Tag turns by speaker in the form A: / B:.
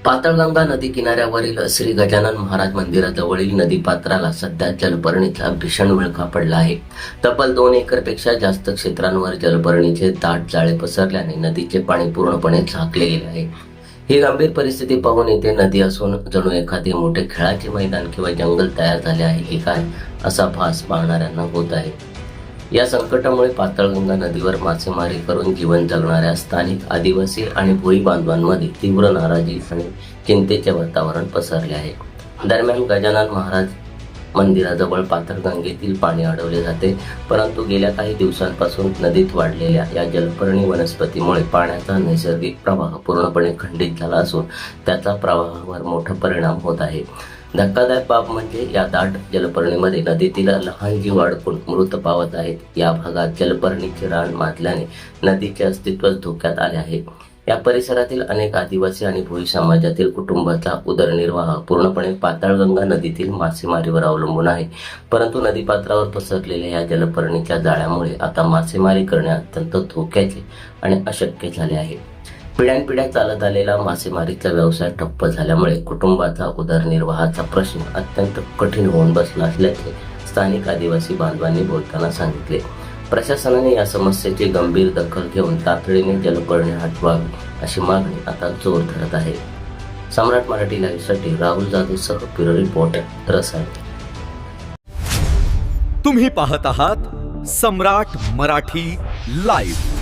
A: पाताळगंगा नदी किनाऱ्यावरील श्री गजानन महाराज मंदिराजवळील नदीपात्राला सध्या जलपर्णीचा भीषण विळखा पडला आहे. तब्बल 2 एकरपेक्षा जास्त क्षेत्रांवर जलपर्णीचे दाट जाळे पसरल्याने नदीचे पाणी पूर्णपणे झाकले गेले आहे. ही गंभीर परिस्थिती पाहून येथे नदी असून जणू एखादे मोठे खेळाचे मैदान किंवा जंगल तयार झाले आहे की काय असा भास पाहणाऱ्यांना होत आहे. या संकटामुळे पाताळगंगा नदीवर मासेमारी करून जीवन जगणाऱ्या स्थानिक आदिवासी आणि भोई बांधवांमध्ये तीव्र नाराजी आणि चिंतेचे वातावरण पसरले आहे. दरम्यान गजानन महाराज मंदिराजवळ पाताळगंगेतील पाणी अडवले जाते, परंतु गेल्या काही दिवसांपासून नदीत वाढलेल्या या जलपर्णी वनस्पतीमुळे पाण्याचा नैसर्गिक प्रवाह पूर्णपणे खंडित झाला असून त्याचा प्रवाहावर मोठा परिणाम होत आहे. धक्कादायक बाब म्हणजे या दाट जलपर्णीमध्ये नदीतील लहान जीव अडकून मृत पावत आहेत. या भागात जलपर्णीचे रान माजल्याने नदीचे अस्तित्वच धोक्यात आले आहे. या परिसरातील अनेक आदिवासी आणि भोई समाजातील कुटुंबाचा उदरनिर्वाह पूर्णपणे पाताळगंगा नदीतील मासेमारीवर अवलंबून आहे, परंतु नदीपात्रावर पसरलेल्या या जलपर्णीच्या जाळ्यामुळे आता मासेमारी करणे अत्यंत धोक्याचे आणि अशक्य झाले आहे. पिढ्यानपिढ्या चालत आलेला मासेमारीचा व्यवसाय ठप्प झाल्यामुळे कुटुंबाचा उदरनिर्वाहाचा प्रश्न अत्यंत कठीण होऊन बसला असल्याचे स्थानिक आदिवासी बांधवांनी बोलताना सांगितले. प्रशासनाने या समस्येची गंभीर दखल घेऊन तातडीने जलपर्णी हटवावी अशी मागणी आता जोर धरत आहे. सम्राट मराठी लाईव्हसाठी राहुल जाधव सह ब्युरो रिपोर्ट रसाळ.
B: तुम्ही पाहत आहात सम्राट मराठी लाईव्ह.